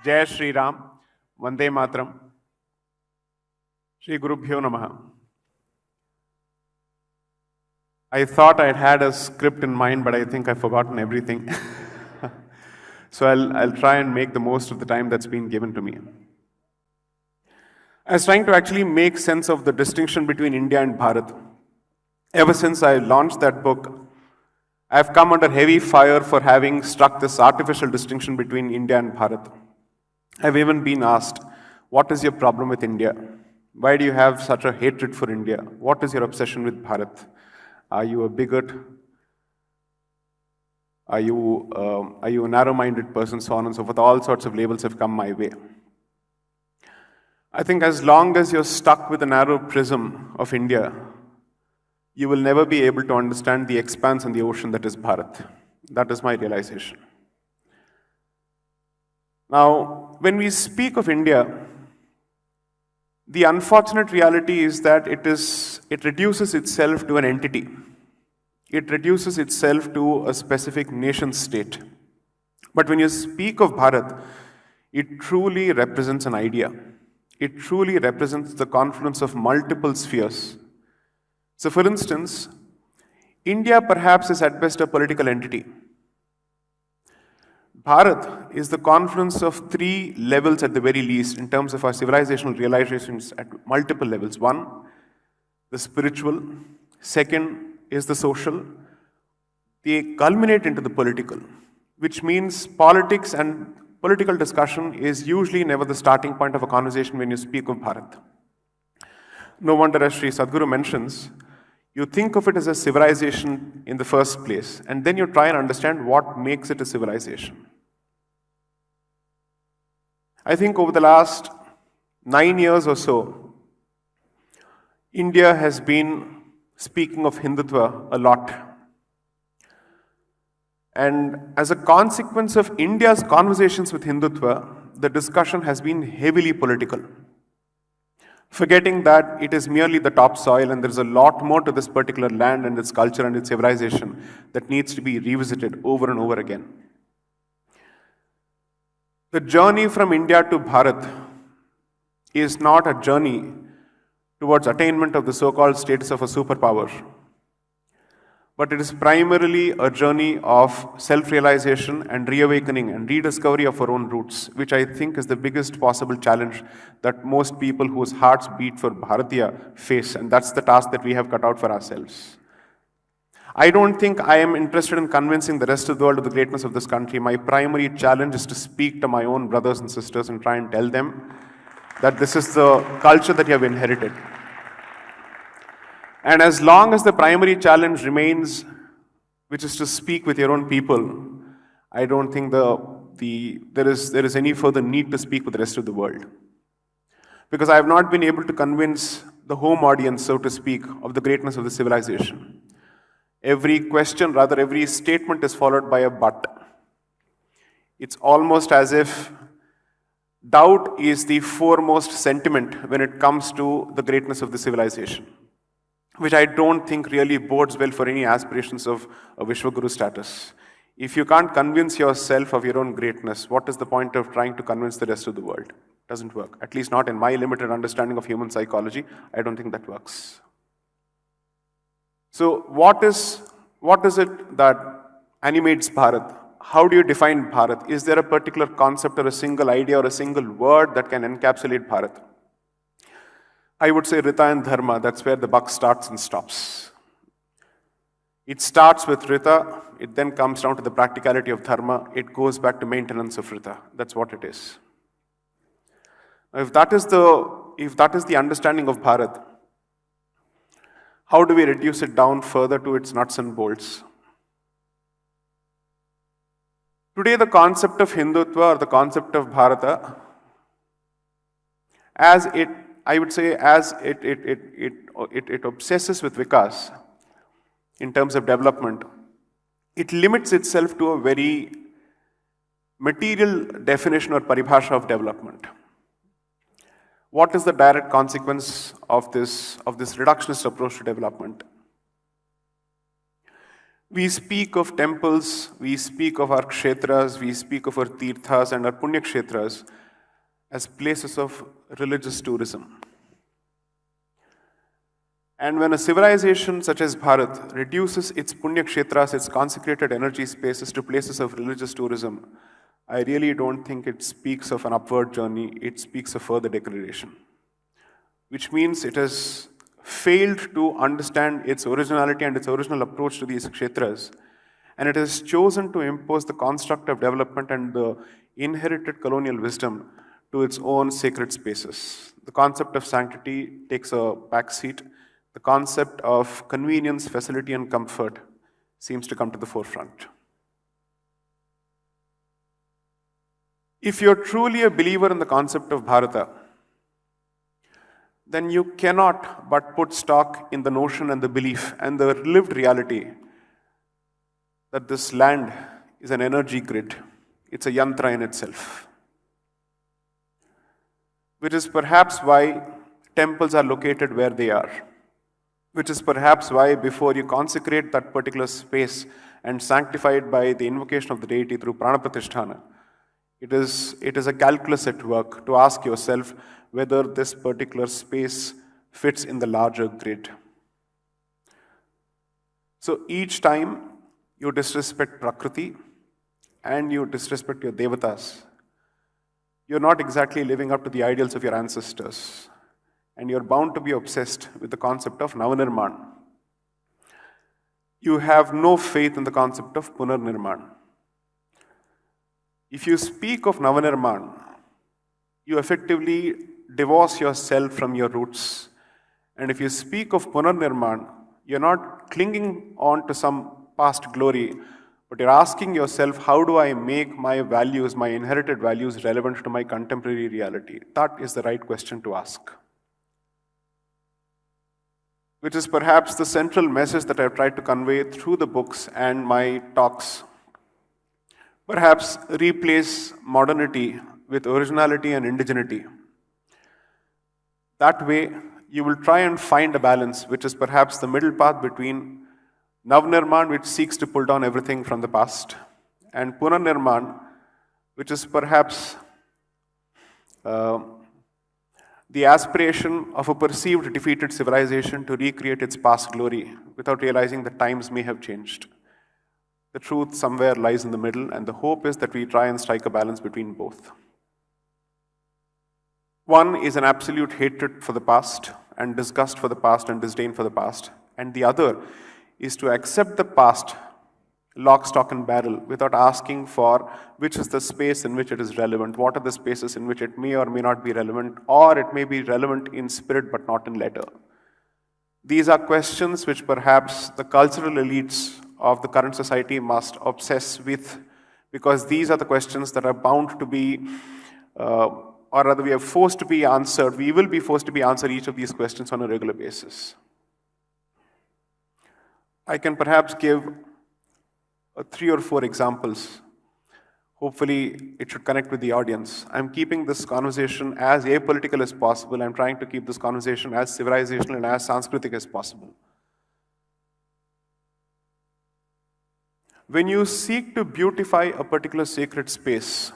Jai Shri Ram, Vande Matram, Shri Gurubhyo Namaha. I thought I'd had a script in mind, but I think I've forgotten everything. So I'll try and make the most of the time that's been given to me. I was trying to actually make sense of the distinction between India and Bharat. Ever since I launched that book, I've come under heavy fire for having struck this artificial distinction between India and Bharat. I've even been asked, what is your problem with India? Why do you have such a hatred for India? What is your obsession with Bharat? Are you a bigot? Are you a narrow-minded person? So on and so forth. All sorts of labels have come my way. I think as long as you're stuck with a narrow prism of India, you will never be able to understand the expanse and the ocean that is Bharat. That is my realization. Now, when we speak of India, the unfortunate reality is that it reduces itself to an entity. It reduces itself to a specific nation state. But when you speak of Bharat, it truly represents an idea. It truly represents the confluence of multiple spheres. So for instance, India perhaps is at best a political entity. Bharat is the confluence of three levels at the very least in terms of our civilizational realizations at multiple levels. One, the spiritual. Second is the social. They culminate into the political, which means politics and political discussion is usually never the starting point of a conversation when you speak of Bharat. No wonder, as Sri Sadhguru mentions, you think of it as a civilization in the first place, and then you try and understand what makes it a civilization. I think over the last 9 years or so, India has been speaking of Hindutva a lot. And as a consequence of India's conversations with Hindutva, the discussion has been heavily political, forgetting that it is merely the topsoil and there is a lot more to this particular land and its culture and its civilization that needs to be revisited over and over again. The journey from India to Bharat is not a journey towards attainment of the so-called status of a superpower, but it is primarily a journey of self-realization and reawakening and rediscovery of our own roots, which I think is the biggest possible challenge that most people whose hearts beat for Bharatiya face, and that's the task that we have cut out for ourselves. I don't think I am interested in convincing the rest of the world of the greatness of this country. My primary challenge is to speak to my own brothers and sisters and try and tell them that this is the culture that you have inherited. And as long as the primary challenge remains, which is to speak with your own people, I don't think there is any further need to speak with the rest of the world. Because I have not been able to convince the home audience, so to speak, of the greatness of the civilization. Every question, rather every statement is followed by a but. It's almost as if doubt is the foremost sentiment when it comes to the greatness of the civilization, which I don't think really bodes well for any aspirations of a Vishwaguru status. If you can't convince yourself of your own greatness, what is the point of trying to convince the rest of the world? It doesn't work. At least not in my limited understanding of human psychology. I don't think that works. So what is it that animates Bharat? How do you define Bharat? Is there a particular concept or a single idea or a single word that can encapsulate Bharat? I would say Rita and Dharma. That's where the buck starts and stops. It starts with Rita, it then comes down to the practicality of Dharma, it goes back to maintenance of Rita. That's what it is. If that is the understanding of Bharat, how do we reduce it down further to its nuts and bolts? Today, the concept of Hindutva or the concept of Bharata, as it obsesses with Vikas in terms of development, it limits itself to a very material definition or paribhasha of development. What is the direct consequence of this reductionist approach to development? We speak of temples, we speak of our kshetras, we speak of our tirthas and our punya kshetras as places of religious tourism. And when a civilization such as Bharat reduces its punya kshetras, its consecrated energy spaces, to places of religious tourism, I really don't think it speaks of an upward journey, it speaks of further degradation. Which means it has failed to understand its originality and its original approach to these kshetras, and it has chosen to impose the construct of development and the inherited colonial wisdom to its own sacred spaces. The concept of sanctity takes a backseat. The concept of convenience, facility, and comfort seems to come to the forefront. If you're truly a believer in the concept of Bharata, then you cannot but put stock in the notion and the belief and the lived reality that this land is an energy grid. It's a yantra in itself. Which is perhaps why temples are located where they are. Which is perhaps why before you consecrate that particular space and sanctify it by the invocation of the deity through prana pratisthana, it is a calculus at work to ask yourself whether this particular space fits in the larger grid. So each time you disrespect Prakriti and you disrespect your devatas, you're not exactly living up to the ideals of your ancestors, and you're bound to be obsessed with the concept of Navanirman. You have no faith in the concept of Punarnirman. If you speak of Navanirman, you effectively divorce yourself from your roots. And if you speak of Punarnirman, you're not clinging on to some past glory, but you're asking yourself, how do I make my values, my inherited values, relevant to my contemporary reality? That is the right question to ask. Which is perhaps the central message that I've tried to convey through the books and my talks. Perhaps replace modernity with originality and indigeneity. That way, you will try and find a balance, which is perhaps the middle path between Navnirman, which seeks to pull down everything from the past, and Punarnirman, which is perhaps the aspiration of a perceived defeated civilization to recreate its past glory without realizing that times may have changed. The truth somewhere lies in the middle, and the hope is that we try and strike a balance between both. One is an absolute hatred for the past and disgust for the past and disdain for the past, and the other is to accept the past lock, stock, and barrel without asking for which is the space in which it is relevant, what are the spaces in which it may or may not be relevant, or it may be relevant in spirit but not in letter. These are questions which perhaps the cultural elites of the current society must obsess with, because these are the questions that are bound to be, or rather we are forced to be answered. We will be forced to be answered each of these questions on a regular basis. I can perhaps give 3 or 4 examples. Hopefully, it should connect with the audience. I'm keeping this conversation as apolitical as possible. I'm trying to keep this conversation as civilizational and as Sanskritic as possible. When you seek to beautify a particular sacred space,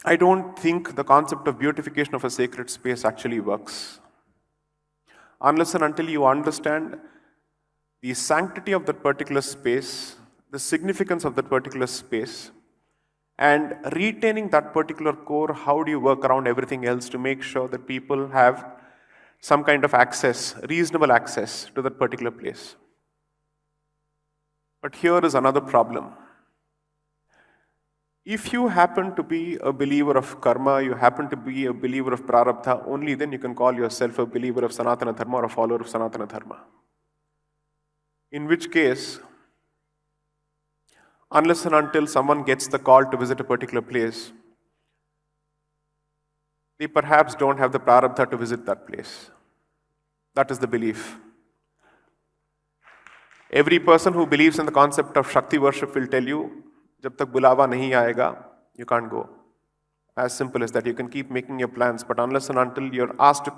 I don't think the concept of beautification of a sacred space actually works. Unless and until you understand the sanctity of that particular space, the significance of that particular space, and retaining that particular core, how do you work around everything else to make sure that people have some kind of access, reasonable access to that particular place? But here is another problem. If you happen to be a believer of karma, you happen to be a believer of prarabdha, only then you can call yourself a believer of Sanatana Dharma or a follower of Sanatana Dharma. In which case, unless and until someone gets the call to visit a particular place, they perhaps don't have the prarabdha to visit that place. That is the belief. Every person who believes in the concept of Shakti worship will tell you, jab tak bulawa nahi aayega, you can't go. As simple as that. You can keep making your plans, but unless and until you're asked to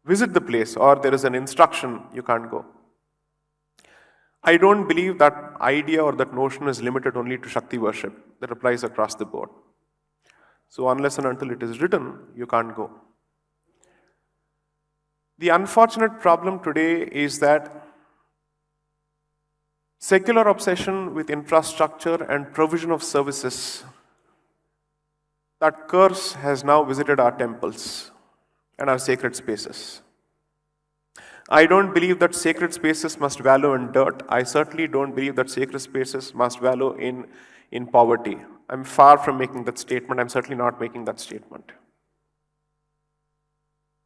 visit the place or there is an instruction, you can't go. I don't believe that idea or that notion is limited only to Shakti worship. That applies across the board. So unless and until it is written, you can't go. The unfortunate problem today is that secular obsession with infrastructure and provision of services, that curse has now visited our temples and our sacred spaces. I don't believe that sacred spaces must wallow in dirt. I certainly don't believe that sacred spaces must wallow in poverty. I'm far from making that statement. I'm certainly not making that statement.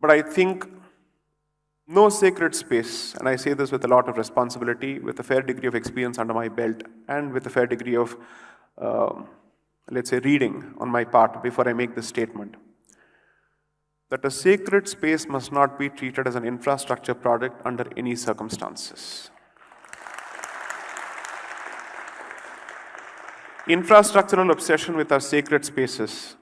But I think no sacred space, and I say this with a lot of responsibility, with a fair degree of experience under my belt, and with a fair degree of, let's say, reading on my part before I make this statement, that a sacred space must not be treated as an infrastructure project under any circumstances. Infrastructural obsession with our sacred spaces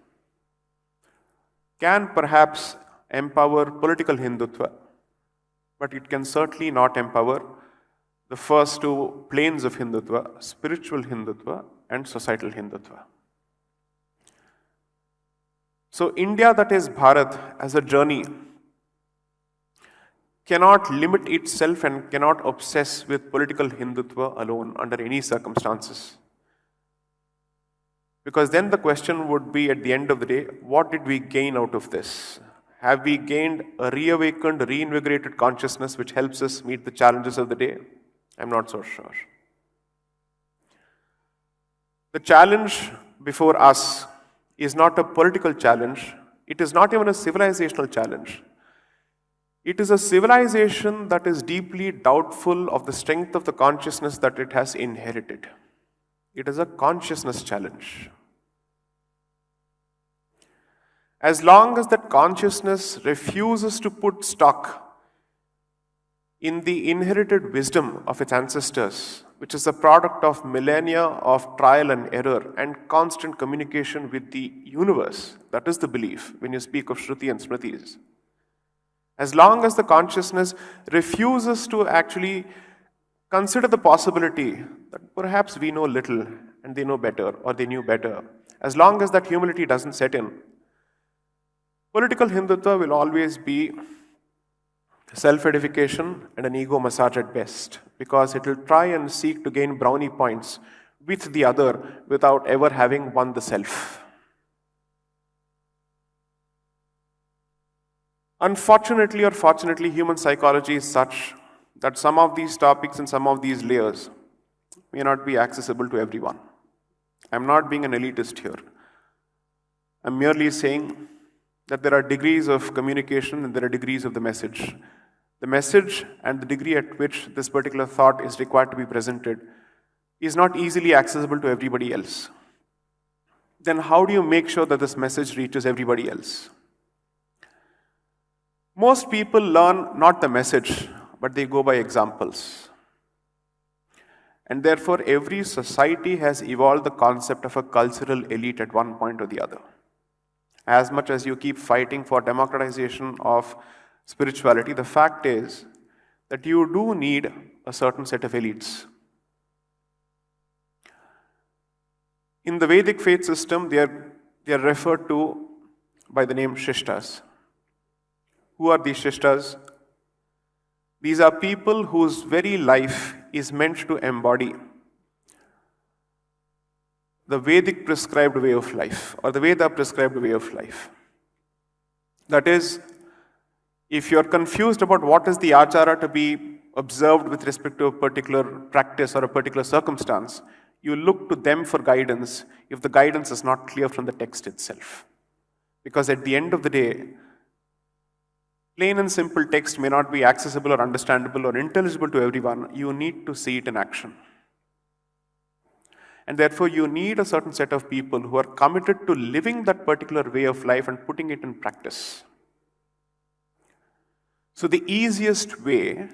can perhaps empower political Hindutva, but it can certainly not empower the first two planes of Hindutva, spiritual Hindutva and societal Hindutva. So India, that is Bharat, as a journey, cannot limit itself and cannot obsess with political Hindutva alone under any circumstances. Because then the question would be, at the end of the day, what did we gain out of this? Have we gained a reawakened, reinvigorated consciousness which helps us meet the challenges of the day? I'm not so sure. The challenge before us is not a political challenge. It is not even a civilizational challenge. It is a civilization that is deeply doubtful of the strength of the consciousness that it has inherited. It is a consciousness challenge. As long as that consciousness refuses to put stock in the inherited wisdom of its ancestors, which is a product of millennia of trial and error and constant communication with the universe, that is the belief when you speak of Shruti and Smritis. As long as the consciousness refuses to actually consider the possibility that perhaps we know little and they know better or they knew better, as long as that humility doesn't set in, political Hindutva will always be self-edification and an ego massage at best, because it will try and seek to gain brownie points with the other without ever having won the self. Unfortunately or fortunately, human psychology is such that some of these topics and some of these layers may not be accessible to everyone. I'm not being an elitist here. I'm merely saying that there are degrees of communication and there are degrees of the message. The message and the degree at which this particular thought is required to be presented is not easily accessible to everybody else. Then how do you make sure that this message reaches everybody else? Most people learn not the message, but they go by examples. And therefore, every society has evolved the concept of a cultural elite at one point or the other. As much as you keep fighting for democratization of spirituality, the fact is that you do need a certain set of elites. In the Vedic faith system, they are referred to by the name Shishtas. Who are these Shishtas? These are people whose very life is meant to embody the Vedic prescribed way of life, or the Veda prescribed way of life. That is, if you're confused about what is the achara to be observed with respect to a particular practice or a particular circumstance, you look to them for guidance if the guidance is not clear from the text itself. Because at the end of the day, plain and simple text may not be accessible or understandable or intelligible to everyone. You need to see it in action. And therefore, you need a certain set of people who are committed to living that particular way of life and putting it in practice. So the easiest way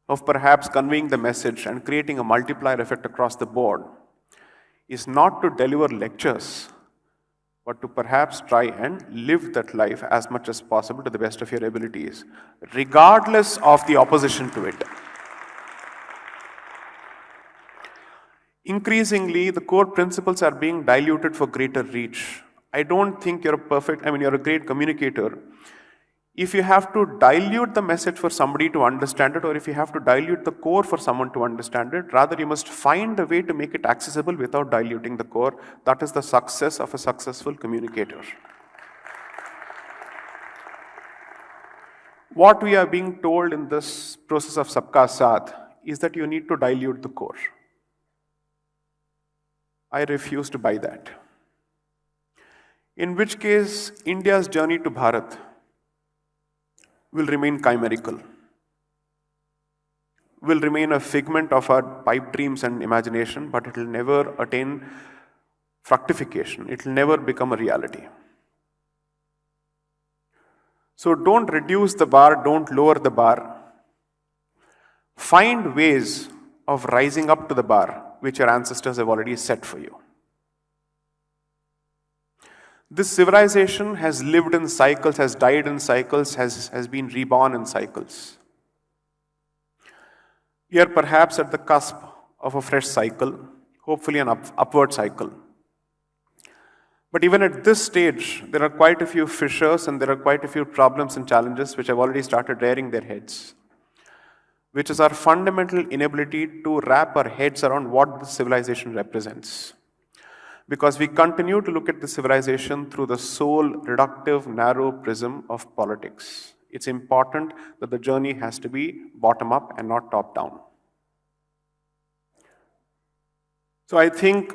of perhaps conveying the message and creating a multiplier effect across the board is not to deliver lectures, but to perhaps try and live that life as much as possible to the best of your abilities, regardless of the opposition to it. Increasingly, the core principles are being diluted for greater reach. I don't think you're you're a great communicator. If you have to dilute the message for somebody to understand it, or if you have to dilute the core for someone to understand it, rather you must find a way to make it accessible without diluting the core. That is the success of a successful communicator. What we are being told in this process of Sabka Saath is that you need to dilute the core. I refuse to buy that. In which case, India's journey to Bharat will remain chimerical, will remain a figment of our pipe dreams and imagination, but it will never attain fructification. It will never become a reality. So don't reduce the bar, don't lower the bar. Find ways of rising up to the bar which your ancestors have already set for you. This civilization has lived in cycles, has died in cycles, has been reborn in cycles. We are perhaps at the cusp of a fresh cycle, hopefully an upward cycle. But even at this stage, there are quite a few fissures and there are quite a few problems and challenges which have already started rearing their heads, which is our fundamental inability to wrap our heads around what this civilization represents. Because we continue to look at the civilization through the sole, reductive, narrow prism of politics. It's important that the journey has to be bottom up and not top down. So I think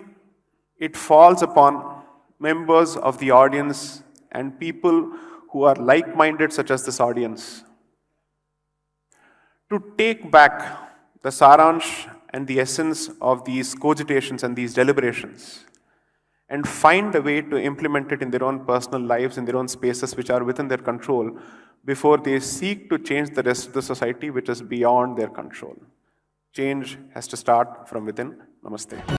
it falls upon members of the audience and people who are like-minded, such as this audience, to take back the saransh and the essence of these cogitations and these deliberations and find a way to implement it in their own personal lives, in their own spaces which are within their control, before they seek to change the rest of the society which is beyond their control. Change has to start from within. Namaste.